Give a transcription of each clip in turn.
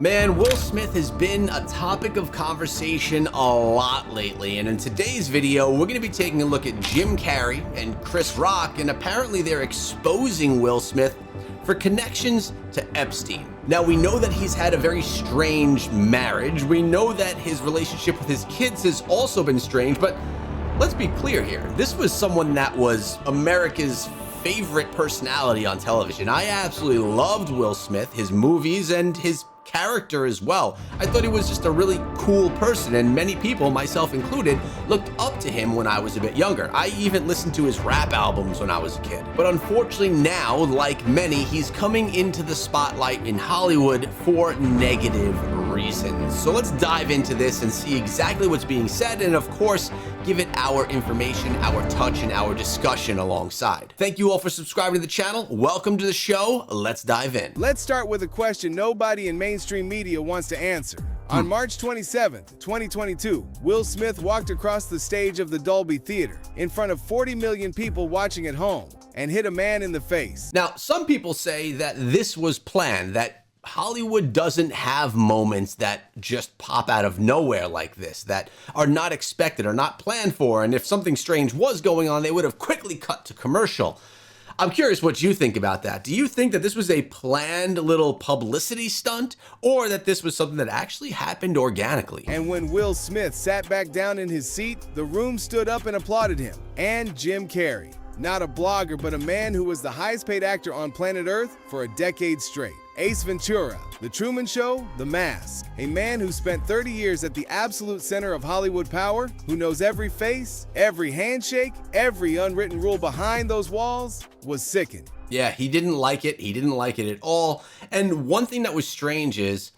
Man, Will Smith has been a topic of conversation a lot lately, and in today's video, we're going to be taking a look at Jim Carrey and Chris Rock, and apparently they're exposing Will Smith for connections to Epstein. Now, we know that he's had a very strange marriage. We know that his relationship with his kids has also been strange, but let's be clear here. This was someone that was America's favorite personality on television. I absolutely loved Will Smith, his movies, and his character as well. I thought he was just a really cool person, and many people, myself included, looked up to him when I was a bit younger. I even listened to his rap albums when I was a kid. But unfortunately now, like many, he's coming into the spotlight in Hollywood for negative reasons. So let's dive into this and see exactly what's being said, and of course, give it our information, our touch, and our discussion alongside. Thank you all for subscribing to the channel. Welcome to the show. Let's dive in. Let's start with a question nobody in mainstream media wants to answer. On March 27th, 2022, Will Smith walked across the stage of the Dolby Theater in front of 40 million people watching at home and hit a man in the face. Now, some people say that this was planned, that Hollywood doesn't have moments that just pop out of nowhere like this, that are not expected or not planned for, and if something strange was going on, they would have quickly cut to commercial. I'm curious what you think about that. Do you think that this was a planned little publicity stunt, or that this was something that actually happened organically? And when Will Smith sat back down in his seat, the room stood up and applauded him. And Jim Carrey, not a blogger, but a man who was the highest paid actor on planet Earth for a decade straight. Ace Ventura, The Truman Show, The Mask. A man who spent 30 years at the absolute center of Hollywood power, who knows every face, every handshake, every unwritten rule behind those walls, was sickened. Yeah, he didn't like it. He didn't like it at all. And one thing that was strange is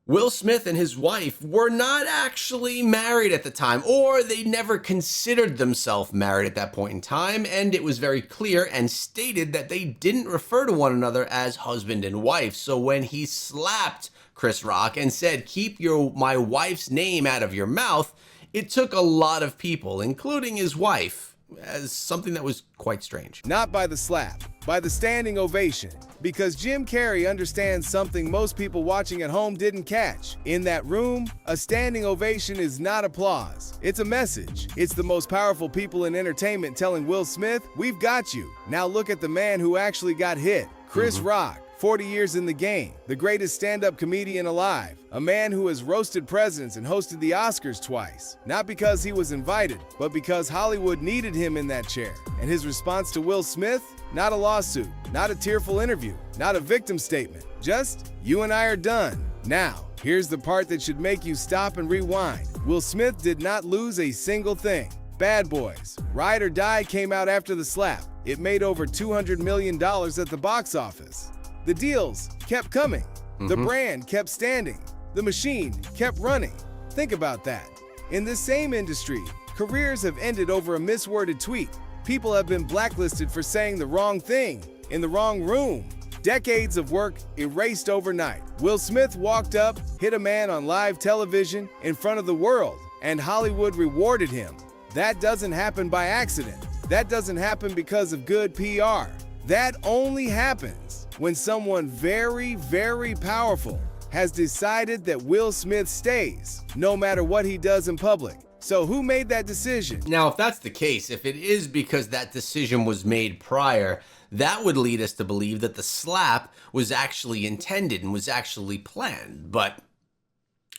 Will Smith and his wife were not actually married at the time, or they never considered themselves married at that point in time, and it was very clear and stated that they didn't refer to one another as husband and wife. So when he slapped Chris Rock and said, "Keep my wife's name out of your mouth," it took a lot of people, including his wife, as something that was quite strange. Not by the slap, by the standing ovation. Because Jim Carrey understands something most people watching at home didn't catch. In that room, a standing ovation is not applause. It's a message. It's the most powerful people in entertainment telling Will Smith, "We've got you." Now look at the man who actually got hit. Chris Rock. 40 years in the game, the greatest stand-up comedian alive, a man who has roasted presidents and hosted the Oscars twice, not because he was invited, but because Hollywood needed him in that chair. And his response to Will Smith? Not a lawsuit, not a tearful interview, not a victim statement, just, "You and I are done." Now, here's the part that should make you stop and rewind. Will Smith did not lose a single thing. Bad Boys, Ride or Die came out after the slap. It made over $200 million at the box office. The deals kept coming. The brand kept standing. The machine kept running. Think about that. In this same industry, careers have ended over a misworded tweet. People have been blacklisted for saying the wrong thing in the wrong room. Decades of work erased overnight. Will Smith walked up, hit a man on live television in front of the world, and Hollywood rewarded him. That doesn't happen by accident. That doesn't happen because of good PR. That only happens when someone very, very powerful has decided that Will Smith stays, no matter what he does in public. So who made that decision? Now, if that's the case, if it is because that decision was made prior, that would lead us to believe that the slap was actually intended and was actually planned. But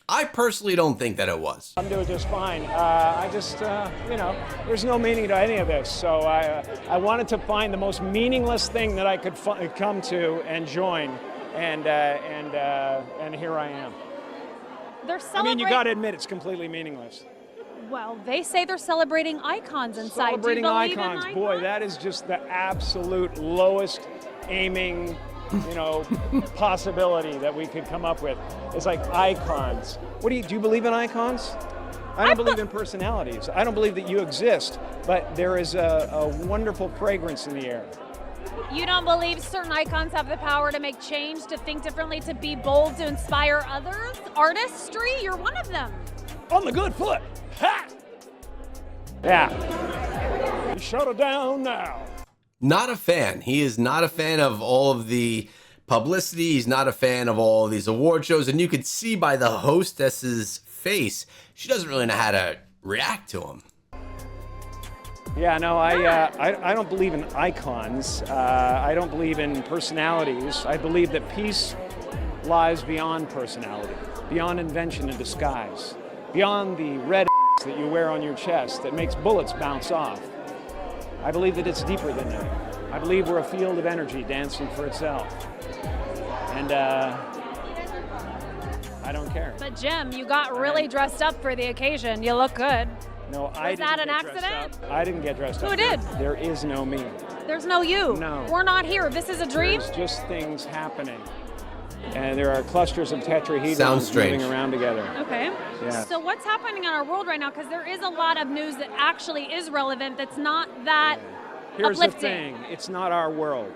I personally don't think that it was. I'm doing just fine. There's no meaning to any of this. So I wanted to find the most meaningless thing that I could come to and join, and here I am. They're celebrating. I mean, you got to admit it's completely meaningless. Well, they say they're celebrating icons inside. Celebrating Do you believe icons, in boy, icons? that is just the absolute lowest aiming, possibility that we could come up with. It's like icons. Do you believe in icons? I don't believe in personalities. I don't believe that you exist, but there is a wonderful fragrance in the air. You don't believe certain icons have the power to make change, to think differently, to be bold, to inspire others? Artistry, you're one of them. On the good foot. Ha! Yeah. Shut it down now. Not a fan. He is not a fan of all of the publicity. He's not a fan of all these award shows, and you could see by the hostess's face, she doesn't really know how to react to him. Yeah, no, I don't believe in icons. I don't believe in personalities. I believe that peace lies beyond personality, beyond invention and disguise, beyond the red that you wear on your chest that makes bullets bounce off. I believe that it's deeper than that. I believe we're a field of energy dancing for itself. And I don't care. But Jim, you got really dressed up for the occasion. You look good. No, I didn't. Was that an get dressed accident? up. I didn't get dressed up. Who did? There is no me. There's no you. No. We're not here. This is a dream? There's just things happening. And there are clusters of tetrahedrons Sounds strange. moving around together. Okay. Yeah. So what's happening in our world right now? Because there is a lot of news that actually is relevant that's not that Here's uplifting. the thing. It's not our world.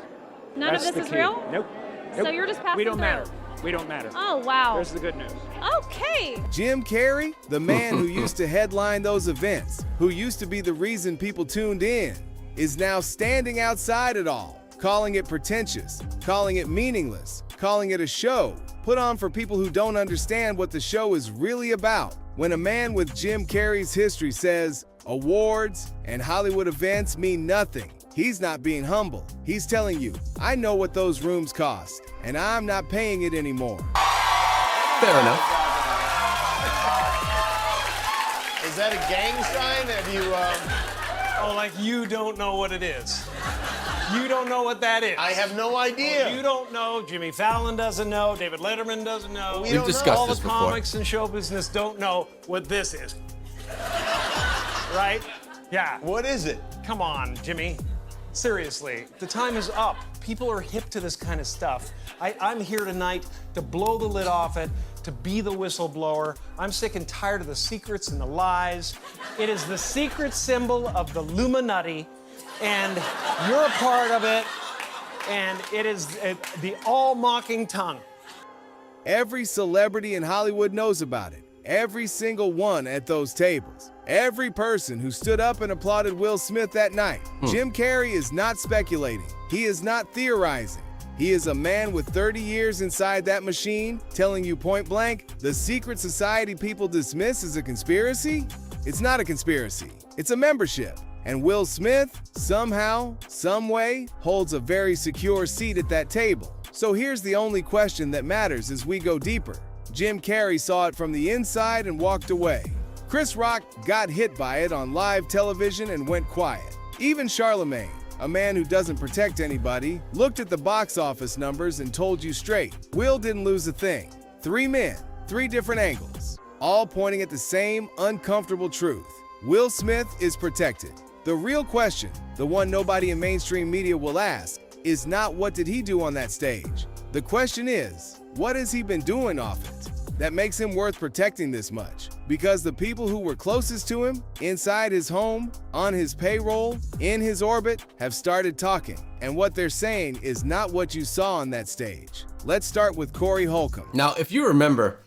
None That's of this the is key. real? Nope. So you're just passing We don't through. matter. We don't matter. Oh, wow. There's the good news. Okay. Jim Carrey, the man who used to headline those events, who used to be the reason people tuned in, is now standing outside it all, calling it pretentious, calling it meaningless, calling it a show, put on for people who don't understand what the show is really about. When a man with Jim Carrey's history says awards and Hollywood events mean nothing, he's not being humble. He's telling you, I know what those rooms cost, and I'm not paying it anymore. Fair enough. Is that a gang sign? Have you, Oh, like you don't know what it is. You don't know what that is. I have no idea. You don't know. Jimmy Fallon doesn't know. David Letterman doesn't know. We We've don't discussed All this the before. comics and show business don't know what this is. Right? Yeah. What is it? Come on, Jimmy. Seriously, the time is up. People are hip to this kind of stuff. I'm here tonight to blow the lid off it, to be the whistleblower. I'm sick and tired of the secrets and the lies. It is the secret symbol of the Illuminati, and you're a part of it, and it is the all-mocking tongue. Every celebrity in Hollywood knows about it. Every single one at those tables. Every person who stood up and applauded Will Smith that night. Jim Carrey is not speculating. He is not theorizing. He is a man with 30 years inside that machine telling you point blank, the secret society people dismiss as a conspiracy? It's not a conspiracy. It's a membership. And Will Smith, somehow, some way, holds a very secure seat at that table. So here's the only question that matters as we go deeper. Jim Carrey saw it from the inside and walked away. Chris Rock got hit by it on live television and went quiet. Even Charlemagne, a man who doesn't protect anybody, looked at the box office numbers and told you straight, Will didn't lose a thing. 3 men, 3 different angles, all pointing at the same uncomfortable truth. Will Smith is protected. The real question, the one nobody in mainstream media will ask, is not what did he do on that stage? The question is, what has he been doing off it that makes him worth protecting this much? Because the people who were closest to him, inside his home, on his payroll, in his orbit, have started talking. And what they're saying is not what you saw on that stage. Let's start with Corey Holcomb. Now, if you remember,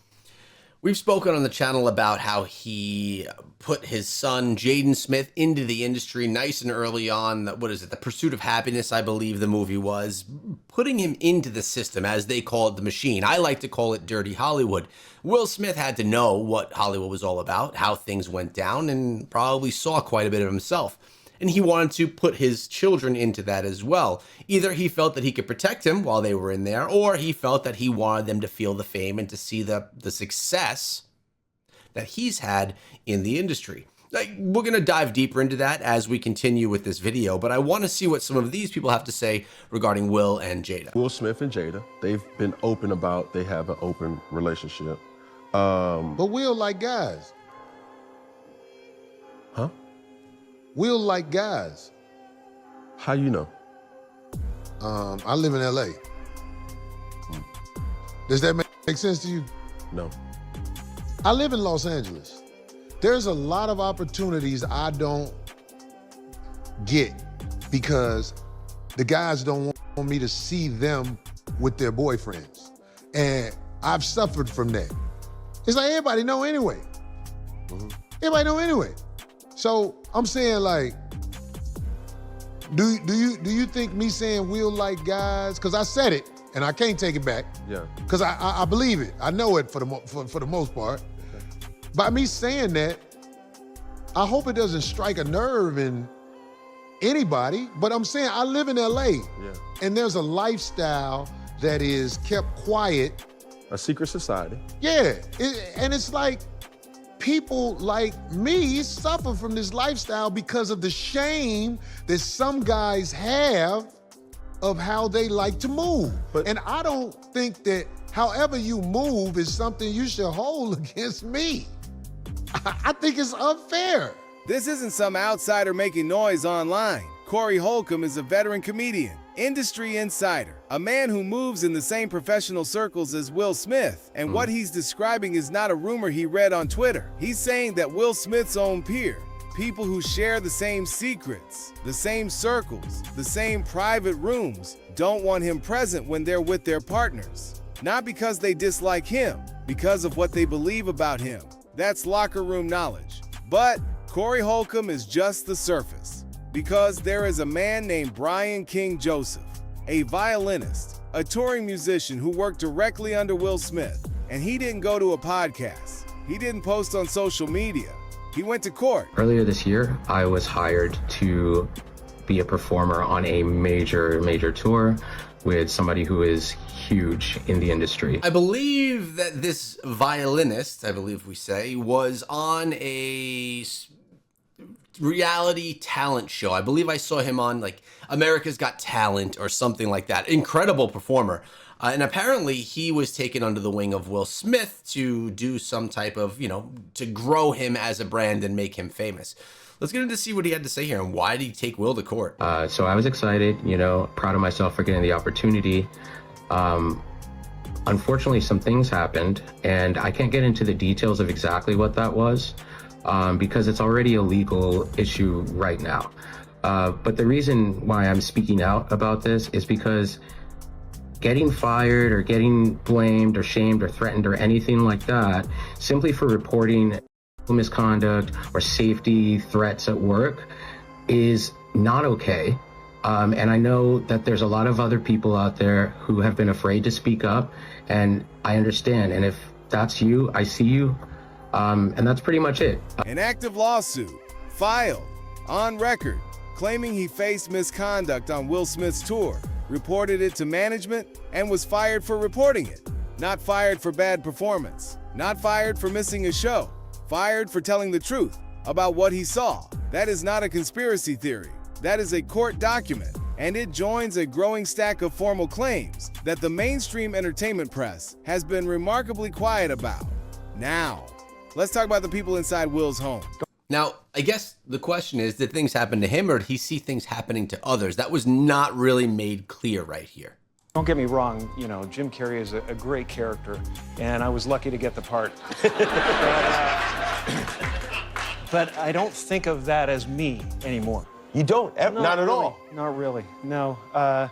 we've spoken on the channel about how he put his son, Jaden Smith, into the industry nice and early on. What is it? The Pursuit of Happiness, I believe the movie was. Putting him into the system, as they call it, the machine. I like to call it dirty Hollywood. Will Smith had to know what Hollywood was all about, how things went down, and probably saw quite a bit of himself. And he wanted to put his children into that as well. Either he felt that he could protect him while they were in there, or he felt that he wanted them to feel the fame and to see the success that he's had in the industry. We're going to dive deeper into that as we continue with this video, but I want to see what some of these people have to say regarding Will and Jada. Will Smith and Jada, they've been open about they have an open relationship. But Will like guys. Huh? Will like guys. How you know? I live in LA. Does that make sense to you? No. I live in Los Angeles. There's a lot of opportunities I don't get because the guys don't want me to see them with their boyfriends. And I've suffered from that. It's like everybody know anyway. Everybody know anyway. So I'm saying, like, do you think me saying Will like guys, because I said it, and I can't take it back. Yeah. Because I believe it. I know it for the most part. Okay. By me saying that, I hope it doesn't strike a nerve in anybody, but I'm saying I live in LA, and there's a lifestyle that is kept quiet. A secret society. Yeah, and it's like people like me suffer from this lifestyle because of the shame that some guys have of how they like to move. And I don't think that however you move is something you should hold against me. I think it's unfair. This isn't some outsider making noise online. Corey Holcomb is a veteran comedian, industry insider, a man who moves in the same professional circles as Will Smith. And what he's describing is not a rumor he read on Twitter. He's saying that Will Smith's own peer, people who share the same secrets, the same circles, the same private rooms, don't want him present when they're with their partners. Not because they dislike him, because of what they believe about him. That's locker room knowledge. But Corey Holcomb is just the surface, because there is a man named Brian King Joseph, a violinist, a touring musician who worked directly under Will Smith, and he didn't go to a podcast. He didn't post on social media. He went to court. Earlier this year, I was hired to be a performer on a major tour with somebody who is huge in the industry. I believe that this violinist, I believe we say, was on a reality talent show. I believe I saw him on like America's Got Talent or something like that. Incredible performer. And apparently he was taken under the wing of Will Smith to do some type of, to grow him as a brand and make him famous. Let's get into see what he had to say here and why did he take Will to court? So I was excited, proud of myself for getting the opportunity. Unfortunately, some things happened, and I can't get into the details of exactly what that was because it's already a legal issue right now. But the reason why I'm speaking out about this is because getting fired or getting blamed or shamed or threatened or anything like that simply for reporting misconduct or safety threats at work is not okay. And I know that there's a lot of other people out there who have been afraid to speak up, and I understand. And if that's you, I see you. And that's pretty much it. An active lawsuit filed on record claiming he faced misconduct on Will Smith's tour, reported it to management, and was fired for reporting it. Not fired for bad performance, not fired for missing a show, fired for telling the truth about what he saw. That is not a conspiracy theory. That is a court document, and it joins a growing stack of formal claims that the mainstream entertainment press has been remarkably quiet about. Now, let's talk about the people inside Will's home. Now, I guess the question is, did things happen to him or did he see things happening to others? That was not really made clear right here. Don't get me wrong, Jim Carrey is a great character, and I was lucky to get the part. But I don't think of that as me anymore. You don't? Not at all? Not really, no. I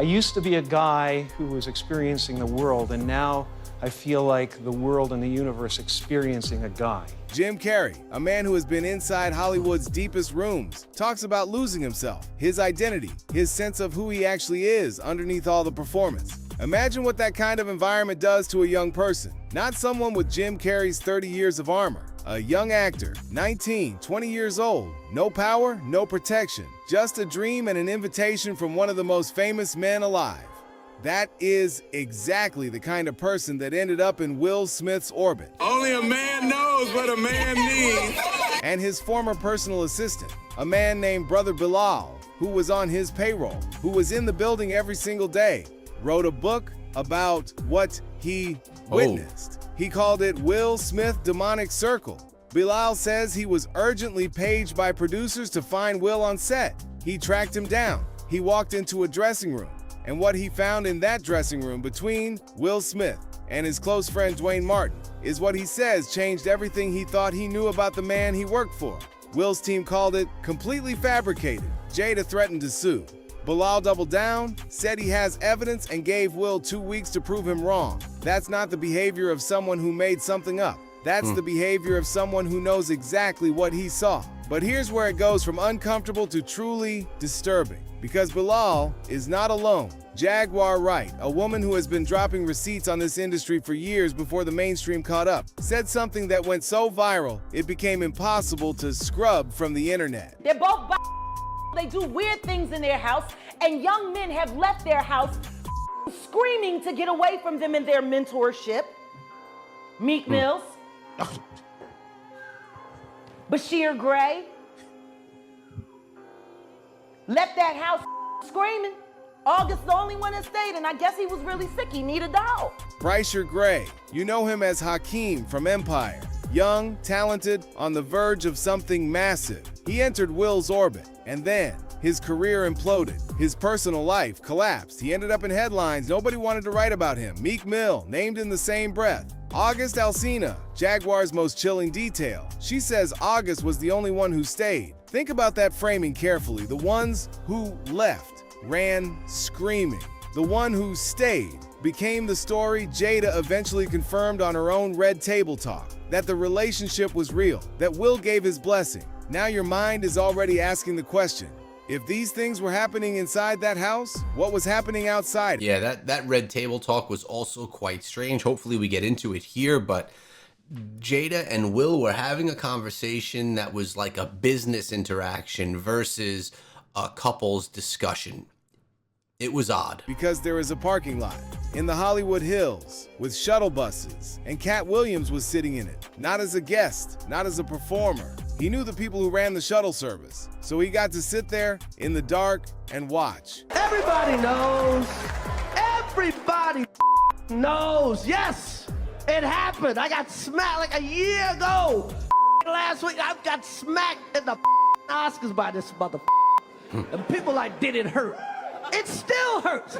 used to be a guy who was experiencing the world, and now I feel like the world and the universe experiencing a guy. Jim Carrey, a man who has been inside Hollywood's deepest rooms, talks about losing himself, his identity, his sense of who he actually is underneath all the performance. Imagine what that kind of environment does to a young person. Not someone with Jim Carrey's 30 years of armor. A young actor, 19, 20 years old, no power, no protection, just a dream and an invitation from one of the most famous men alive. That is exactly the kind of person that ended up in Will Smith's orbit. Only a man knows what a man needs. And his former personal assistant, a man named Brother Bilal, who was on his payroll, who was in the building every single day, wrote a book about what he witnessed. He called it Will Smith Demonic Circle. Bilal says he was urgently paged by producers to find Will on set. He tracked him down. He walked into a dressing room. And what he found in that dressing room between Will Smith and his close friend Dwayne Martin is what he says changed everything he thought he knew about the man he worked for. Will's team called it completely fabricated. Jada threatened to sue. Bilal doubled down, said he has evidence, and gave Will 2 weeks to prove him wrong. That's not the behavior of someone who made something up. That's the behavior of someone who knows exactly what he saw. But here's where it goes from uncomfortable to truly disturbing. Because Bilal is not alone. Jaguar Wright, a woman who has been dropping receipts on this industry for years before the mainstream caught up, said something that went so viral, it became impossible to scrub from the internet. They're both they do weird things in their house, and young men have left their house screaming to get away from them in their mentorship. Meek Mills, Bashir Gray, left that house screaming. August the only one that stayed, and I guess he was really sick. He needed a dog. Brycer Gray, you know him as Hakeem from Empire. Young, talented, on the verge of something massive. He entered Will's orbit, and then his career imploded. His personal life collapsed. He ended up in headlines. Nobody wanted to write about him. Meek Mill, named in the same breath. August Alsina, Jaguar's most chilling detail. She says August was the only one who stayed. Think about that framing carefully. The ones who left ran screaming. The one who stayed became the story Jada eventually confirmed on her own Red Table Talk, that the relationship was real, that Will gave his blessing. Now your mind is already asking the question, if these things were happening inside that house, what was happening outside? Yeah, that Red Table Talk was also quite strange. Hopefully we get into it here, but Jada and Will were having a conversation that was like a business interaction versus a couple's discussion. It was odd. Because there is a parking lot in the Hollywood Hills with shuttle buses, and Cat Williams was sitting in it, not as a guest, not as a performer. He knew the people who ran the shuttle service, so he got to sit there in the dark and watch. Everybody knows. Everybody knows. Yes, it happened. I got smacked like a year ago. Last week, I got smacked in the Oscars by this mother. And people like, did it hurt? It still hurts.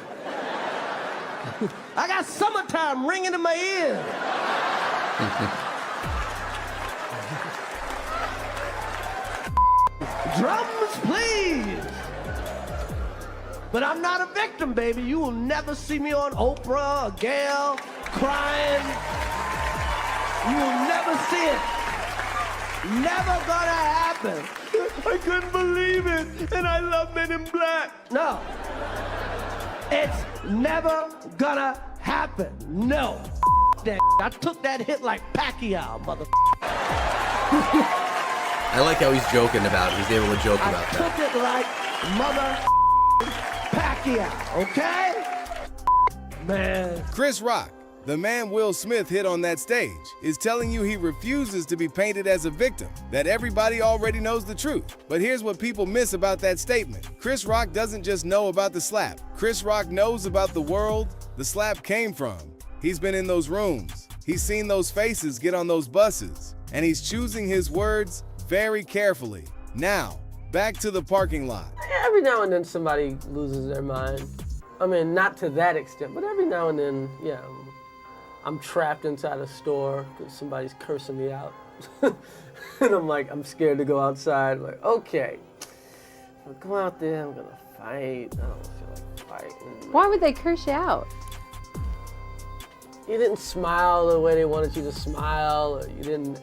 I got summertime ringing in my ear. Drums, please. But I'm not a victim, baby. You will never see me on Oprah or Gayle crying. You will never see it. Never gonna happen. I couldn't believe it, and I love Men in Black. No. It's never gonna happen. No. That I took that hit like Pacquiao, mother. I like how he's joking about it. He's able to joke about that. I took it like mother Pacquiao, okay? Man. Chris Rock, the man Will Smith hit on that stage, is telling you he refuses to be painted as a victim, that everybody already knows the truth. But here's what people miss about that statement. Chris Rock doesn't just know about the slap. Chris Rock knows about the world the slap came from. He's been in those rooms. He's seen those faces get on those buses. And he's choosing his words very carefully. Now, back to the parking lot. Every now and then somebody loses their mind. I mean, not to that extent, but every now and then, yeah. I'm trapped inside a store because somebody's cursing me out. And I'm like, I'm scared to go outside. I'm like, okay, I'll go out there, I'm gonna fight. I don't feel like fighting. Why would they curse you out? You didn't smile the way they wanted you to smile, or you didn't,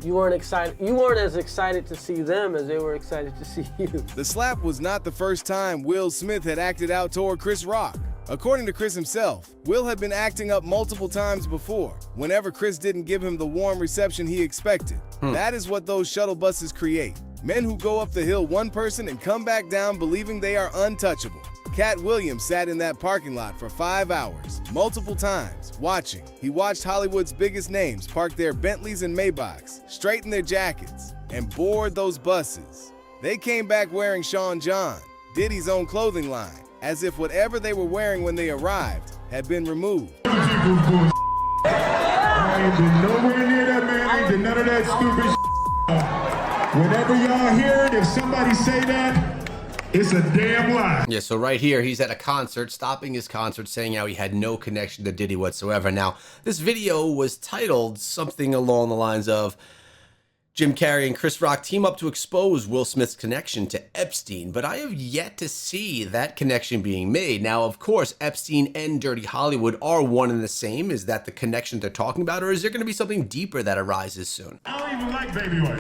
you weren't excited. You weren't as excited to see them as they were excited to see you. The slap was not the first time Will Smith had acted out toward Chris Rock. According to Chris himself, Will had been acting up multiple times before, whenever Chris didn't give him the warm reception he expected. That is what those shuttle buses create. Men who go up the hill one person and come back down believing they are untouchable. Cat Williams sat in that parking lot for 5 hours, multiple times, watching. He watched Hollywood's biggest names park their Bentleys and Maybachs, straighten their jackets, and board those buses. They came back wearing Sean John, Diddy's own clothing line, as if whatever they were wearing when they arrived had been removed. I ain't been nowhere near that man. I ain't did none of that stupid shit. Whenever y'all hear it, if somebody say that, it's a damn lie. Yeah, so right here, he's at a concert, stopping his concert, saying how he had no connection to Diddy whatsoever. Now, this video was titled something along the lines of, Jim Carrey and Chris Rock team up to expose Will Smith's connection to Epstein, but I have yet to see that connection being made. Now, of course, Epstein and Dirty Hollywood are one and the same. Is that the connection they're talking about, or is there going to be something deeper that arises soon? I don't even like Baby White.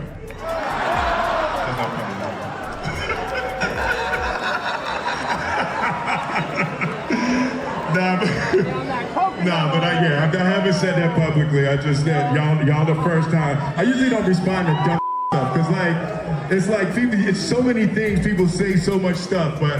But I haven't said that publicly. I just said y'all the first time. I usually don't respond to dumb stuff because it's like people, it's so many things people say so much stuff, but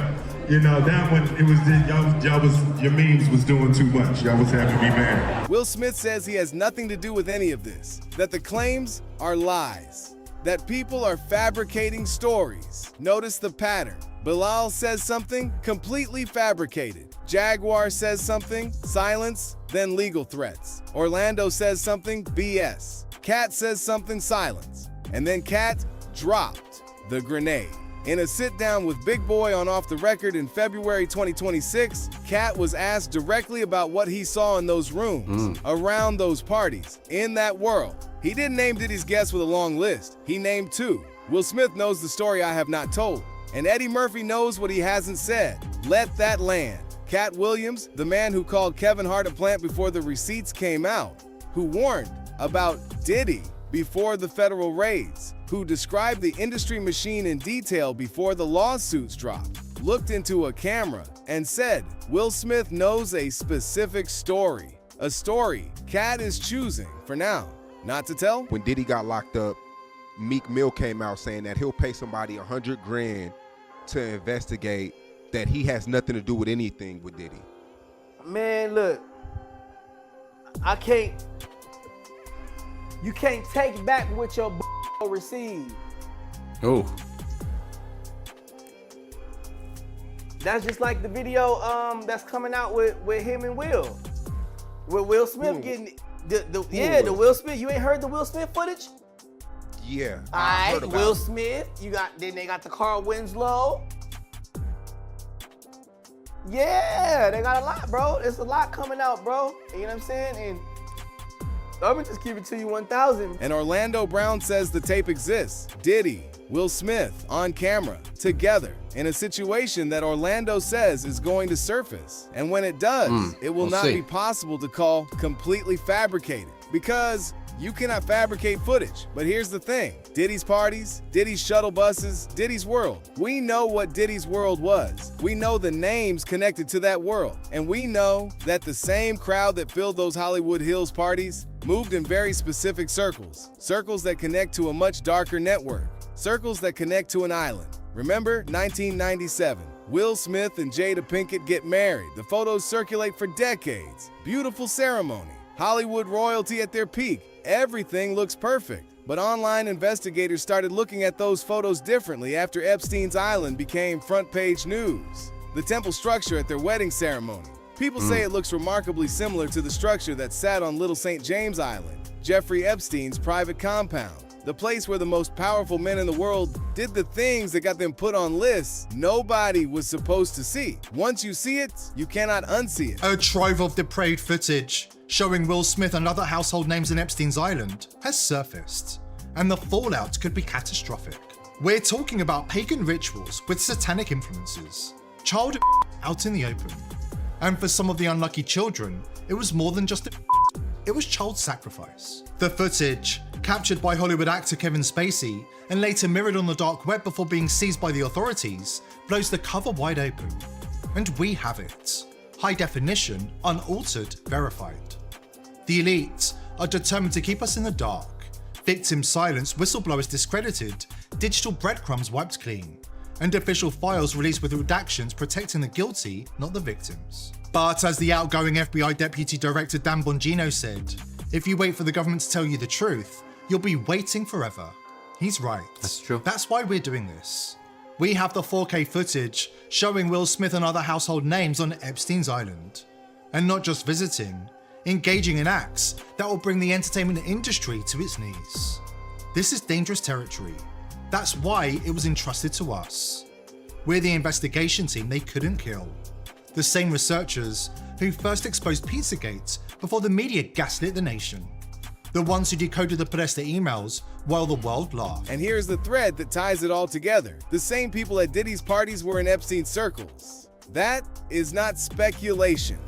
you know that one it was your memes was doing too much. Y'all was having me mad. Will Smith says he has nothing to do with any of this, that the claims are lies, that people are fabricating stories. Notice the pattern. Bilal says something completely fabricated. Jaguar says something, silence, then legal threats. Orlando says something, BS. Cat says something, silence. And then Cat dropped the grenade. In a sit-down with Big Boy on Off the Record in February 2026, Cat was asked directly about what he saw in those rooms, around those parties, in that world. He didn't name Diddy's guests with a long list. He named 2. Will Smith knows the story I have not told. And Eddie Murphy knows what he hasn't said. Let that land. Cat Williams, the man who called Kevin Hart a plant before the receipts came out, who warned about Diddy before the federal raids, who described the industry machine in detail before the lawsuits dropped, looked into a camera and said, Will Smith knows a specific story. A story Cat is choosing, for now, not to tell. When Diddy got locked up, Meek Mill came out saying that he'll pay somebody $100 grand to investigate that he has nothing to do with anything with Diddy. Man, look, you can't take back what your received. Oh. That's just like the video that's coming out with him and Will. With Will Smith getting the Will Smith. You ain't heard the Will Smith footage? Yeah. Alright, Will Smith. Then they got the Carl Winslow. Yeah, they got a lot, bro. It's a lot coming out, bro. You know what I'm saying? And I'm gonna just keep it to you 1,000. And Orlando Brown says the tape exists. Diddy, Will Smith, on camera, together, in a situation that Orlando says is going to surface. And when it does, it will not be possible to call completely fabricated, because you cannot fabricate footage. But here's the thing. Diddy's parties, Diddy's shuttle buses, Diddy's world. We know what Diddy's world was. We know the names connected to that world. And we know that the same crowd that filled those Hollywood Hills parties moved in very specific circles. Circles that connect to a much darker network. Circles that connect to an island. Remember 1997. Will Smith and Jada Pinkett get married. The photos circulate for decades. Beautiful ceremony. Hollywood royalty at their peak. Everything looks perfect. But online investigators started looking at those photos differently after Epstein's Island became front page news. The temple structure at their wedding ceremony. People say it looks remarkably similar to the structure that sat on Little St. James Island, Jeffrey Epstein's private compound. The place where the most powerful men in the world did the things that got them put on lists nobody was supposed to see. Once you see it, you cannot unsee it. A trove of depraved footage showing Will Smith and other household names in Epstein's Island has surfaced, and the fallout could be catastrophic. We're talking about pagan rituals with satanic influences, child out in the open. And for some of the unlucky children, it was more than just it was child sacrifice. The footage, captured by Hollywood actor Kevin Spacey and later mirrored on the dark web before being seized by the authorities, blows the cover wide open. And we have it. High definition, unaltered, verified. The elite are determined to keep us in the dark. Victims silenced, whistleblowers discredited, digital breadcrumbs wiped clean, and official files released with redactions protecting the guilty, not the victims. But as the outgoing FBI Deputy Director Dan Bongino said, if you wait for the government to tell you the truth, you'll be waiting forever. He's right. That's true. That's why we're doing this. We have the 4K footage showing Will Smith and other household names on Epstein's Island. And not just visiting, engaging in acts that will bring the entertainment industry to its knees. This is dangerous territory. That's why it was entrusted to us. We're the investigation team they couldn't kill. The same researchers who first exposed Pizzagate before the media gaslit the nation. the ones who decoded the Podesta emails while the world laughed. And here's the thread that ties it all together. The same people at Diddy's parties were in Epstein's circles. That is not speculation.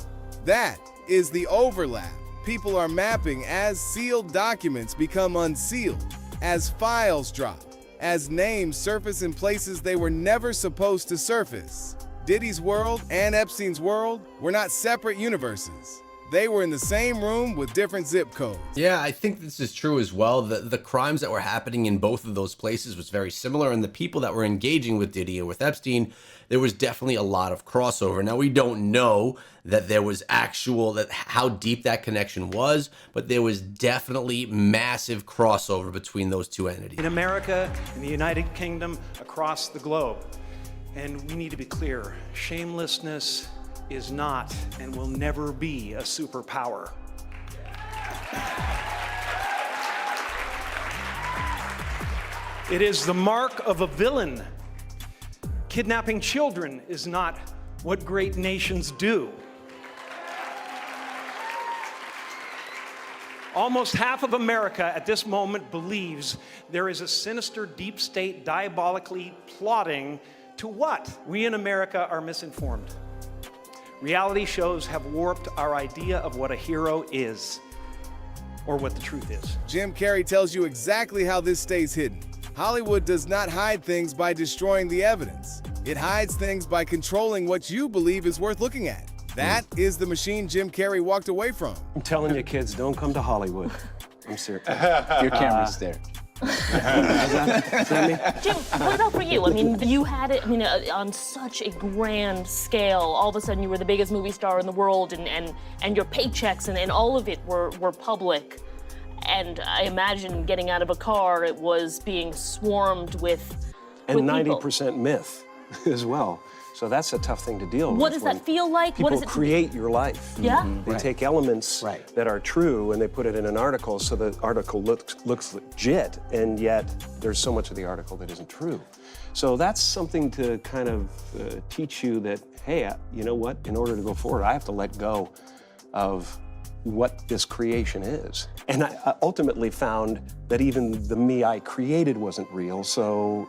That is the overlap. People are mapping as sealed documents become unsealed, as files drop, as names surface in places they were never supposed to surface. Diddy's world and Epstein's world were not separate universes. They were in the same room with different zip codes. Yeah, I think this is true as well. The crimes that were happening in both of those places was very similar, and the people that were engaging with Diddy and with Epstein, there was definitely a lot of crossover. Now, we don't know that there was how deep that connection was, but there was definitely massive crossover between those two entities. In America, in the United Kingdom, across the globe. And we need to be clear, shamelessness is not and will never be a superpower. It is the mark of a villain. Kidnapping children is not what great nations do. Almost half of America at this moment believes there is a sinister deep state diabolically plotting to what? We in America are misinformed. Reality shows have warped our idea of what a hero is, or what the truth is. Jim Carrey tells you exactly how this stays hidden. Hollywood does not hide things by destroying the evidence. It hides things by controlling what you believe is worth looking at. That is the machine Jim Carrey walked away from. I'm telling you, kids, don't come to Hollywood. I'm serious. Your camera's there. Jim, what about for you? I mean, you had it, on such a grand scale. All of a sudden, you were the biggest movie star in the world, and your paychecks and all of it were public. And I imagine getting out of a car, it was being swarmed with And 90% myth as well. So that's a tough thing to deal with. What does that feel like? People What does it create your life. Yeah? They take elements that are true and they put it in an article so the article looks legit, and yet there's so much of the article that isn't true. So that's something to kind of teach you that, hey, you know what? In order to go forward, I have to let go of what this creation is. And I ultimately found that even the me I created wasn't real, so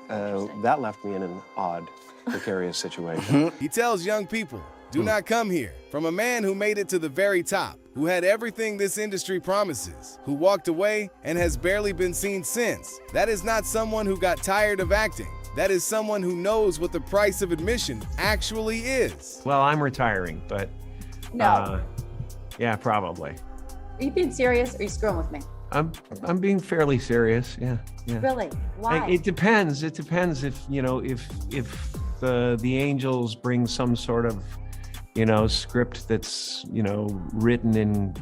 that left me in an odd, precarious situation. He tells young people, do not come here. From a man who made it to the very top, who had everything this industry promises, who walked away and has barely been seen since. That is not someone who got tired of acting. That is someone who knows what the price of admission actually is. Well, I'm retiring, but No. yeah, probably. Are you being serious or are you screwing with me? I'm being fairly serious. Yeah. Really? Why? It depends. It depends if the angels bring some sort of script that's written in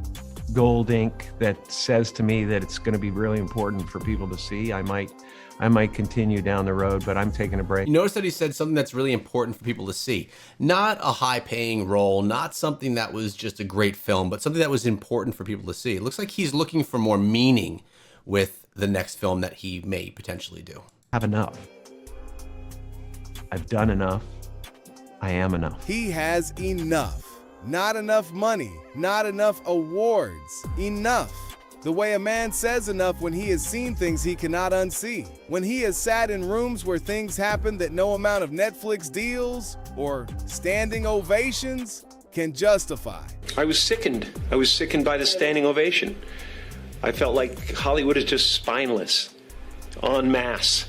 gold ink that says to me that it's going to be really important for people to see. I might continue down the road, but I'm taking a break. You notice that he said something that's really important for people to see. Not a high-paying role, not something that was just a great film, but something that was important for people to see. It looks like he's looking for more meaning with the next film that he may potentially do. Have enough. I've done enough. I am enough. He has enough. Not enough money, not enough awards. Enough. The way a man says enough when he has seen things he cannot unsee. When he has sat in rooms where things happen that no amount of Netflix deals or standing ovations can justify. I was sickened. I was sickened by the standing ovation. I felt like Hollywood is just spineless, en masse.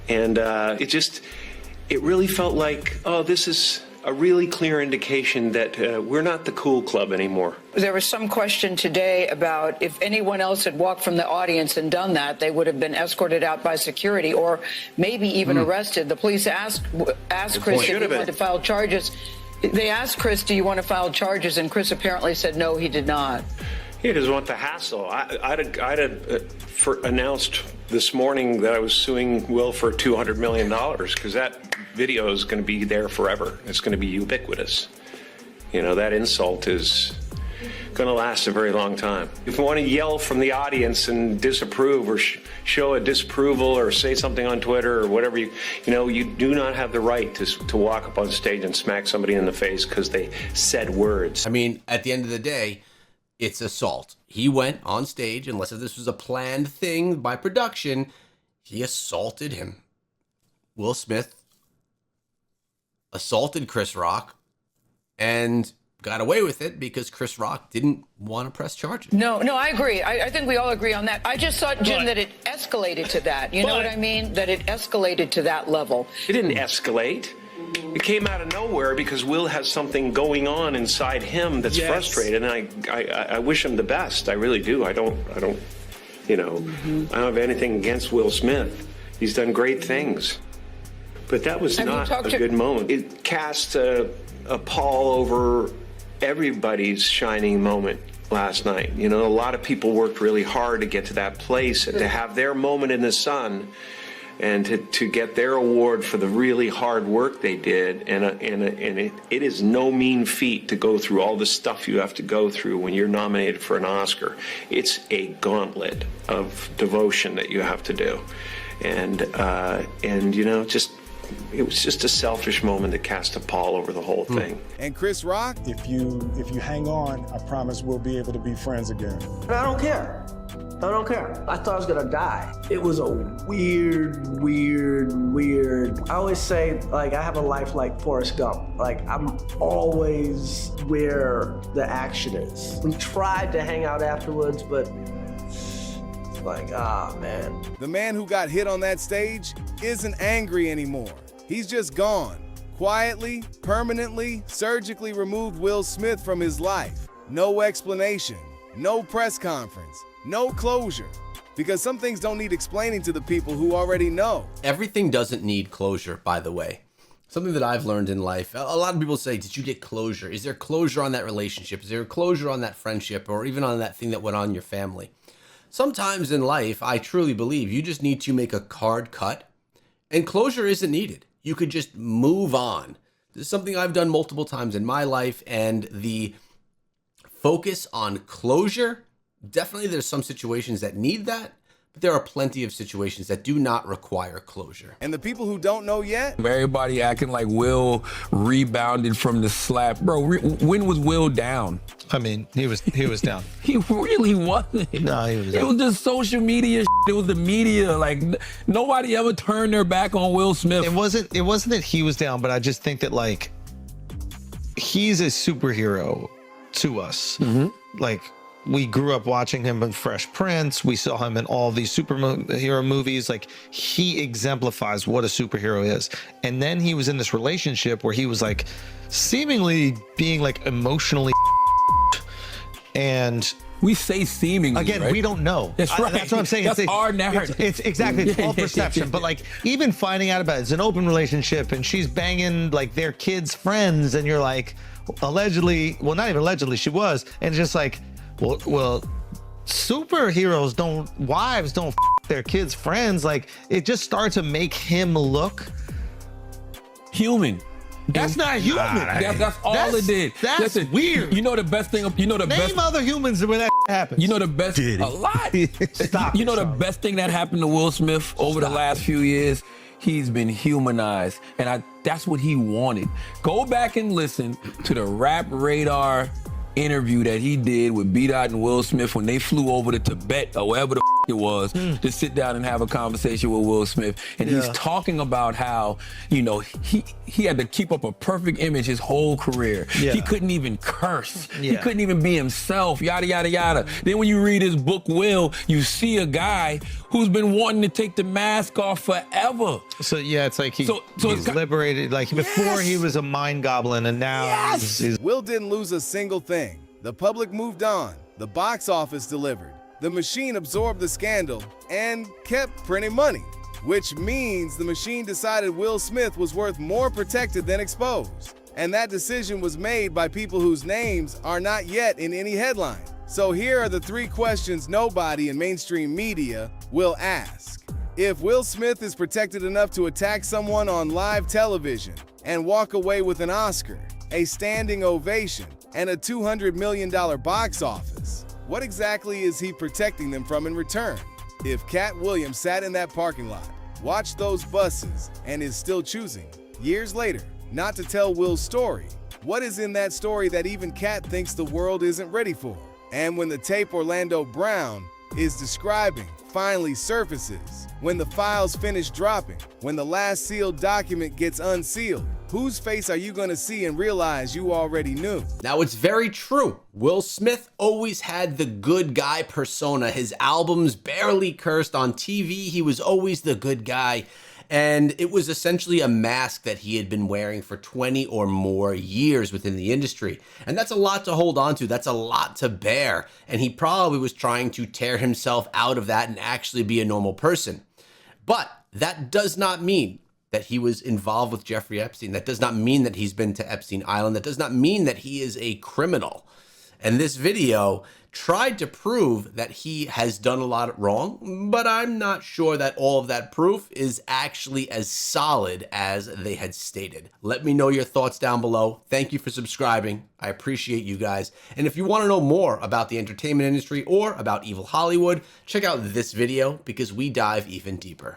And it really felt like, oh, this is a really clear indication that we're not the cool club anymore. There was some question today about if anyone else had walked from the audience and done that, they would have been escorted out by security or maybe even arrested. The police asked Chris if he wanted to file charges. They asked Chris, do you want to file charges? And Chris apparently said no, he did not. He doesn't want the hassle. I'd announced this morning that I was suing Will for $200 million because that video is going to be there forever. It's going to be ubiquitous. That insult is going to last a very long time. If you want to yell from the audience and disapprove or show a disapproval or say something on Twitter or whatever, you do not have the right to walk up on stage and smack somebody in the face because they said words. I mean, at the end of the day, it's assault. He went on stage, unless if this was a planned thing by production, he assaulted him. Will Smith assaulted Chris Rock and got away with it because Chris Rock didn't want to press charges. No, I agree. I think we all agree on that. I just thought, Jim, that it escalated to that. You know what I mean? That it escalated to that level. It didn't escalate. It came out of nowhere because Will has something going on inside him that's frustrated, and I wish him the best. I really do. I don't, you know, I don't have anything against Will Smith. He's done great things. But that was not a good moment. It cast a pall over everybody's shining moment last night. You know, a lot of people worked really hard to get to that place and to have their moment in the sun and to get their award for the really hard work they did. And it is no mean feat to go through all the stuff you have to go through when you're nominated for an Oscar. It's a gauntlet of devotion that you have to do. And you know, it was just a selfish moment that cast a pall over the whole thing. And Chris Rock? If you hang on, I promise we'll be able to be friends again. I don't care. I don't care. I thought I was gonna die. It was a weird. I always say, like, I have a life like Forrest Gump. Like, I'm always where the action is. We tried to hang out afterwards, but it's like, man. The man who got hit on that stage isn't angry anymore. He's just gone. Quietly, permanently, surgically removed Will Smith from his life. No explanation, no press conference, no closure. Because some things don't need explaining to the people who already know. Everything doesn't need closure, by the way. Something that I've learned in life. A lot of people say, did you get closure? Is there closure on that relationship? Is there closure on that friendship? Or even on that thing that went on in your family? Sometimes in life, I truly believe you just need to make a hard cut. And closure isn't needed. You could just move on. This is something I've done multiple times in my life, and the focus on closure, definitely there's some situations that need that, but there are plenty of situations that do not require closure. And the people who don't know yet? Everybody acting like Will rebounded from the slap. Bro, when was Will down? I mean, he was down. He really wasn't. No, he was down. It was just social media. It was the media. Like, nobody ever turned their back on Will Smith. It wasn't that he was down, but I just think that, like, he's a superhero to us. Like, we grew up watching him in Fresh Prince. We saw him in all these superhero movies. Like, he exemplifies what a superhero is. And then he was in this relationship where he was, like, seemingly being, like, emotionally and we say seemingly, again, right? We don't know. That's right. That's what I'm saying. That's our narrative. It's exactly, it's all perception. But, like, even finding out about it, it's an open relationship and she's banging, like, their kids' friends, and you're like, allegedly, well, not even allegedly, she was, and it's just like, well, superheroes wives don't their kids' friends. Like, it just starts to make him look human. That's not human. That's all it did. That's weird. You know the best thing. Name other humans when that happens. You know the best. Diddy. A lot. Stop. You know the best thing that happened to Will Smith over the last few years. He's been humanized, and that's what he wanted. Go back and listen to the Rap Radar interview that he did with B-Dot and Will Smith when they flew over to Tibet or wherever the it was to sit down and have a conversation with Will Smith. And he's talking about how, you know, he had to keep up a perfect image his whole career. He couldn't even curse. He couldn't even be himself, yada, yada, yada. Then when you read his book, Will, you see a guy who's been wanting to take the mask off forever. So, yeah, it's like he's liberated. Like, before he was a mind goblin, and now he's... Will didn't lose a single thing. The public moved on. The box office delivered. The machine absorbed the scandal and kept printing money, which means the machine decided Will Smith was worth more protected than exposed. And that decision was made by people whose names are not yet in any headline. So here are the 3 questions nobody in mainstream media will ask. If Will Smith is protected enough to attack someone on live television and walk away with an Oscar, a standing ovation, and a $200 million box office, what exactly is he protecting them from in return? If Cat Williams sat in that parking lot, watched those buses, and is still choosing, years later, not to tell Will's story, what is in that story that even Cat thinks the world isn't ready for? And when the tape Orlando Brown is describing finally surfaces, when the files finish dropping, when the last sealed document gets unsealed, whose face are you gonna see and realize you already knew? Now, it's very true. Will Smith always had the good guy persona. His albums barely cursed. On TV, he was always the good guy. And it was essentially a mask that he had been wearing for 20 or more years within the industry. And that's a lot to hold on to. That's a lot to bear. And he probably was trying to tear himself out of that and actually be a normal person. But that does not mean that he was involved with Jeffrey Epstein. That does not mean that he's been to Epstein Island. That does not mean that he is a criminal. And this video tried to prove that he has done a lot wrong, but I'm not sure that all of that proof is actually as solid as they had stated. Let me know your thoughts down below. Thank you for subscribing. I appreciate you guys. And if you want to know more about the entertainment industry or about evil Hollywood, check out this video because we dive even deeper.